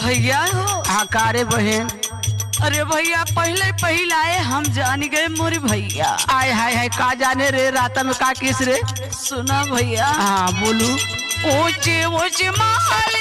भैया हो। हाँ कारे बहन। अरे भैया पहले आए हम जान गए मोरे भैया। आय हाय हाय का जाने रे रात में का किस रे। सुना भैया। हाँ बोलू। ऊंचे ऊंचे महल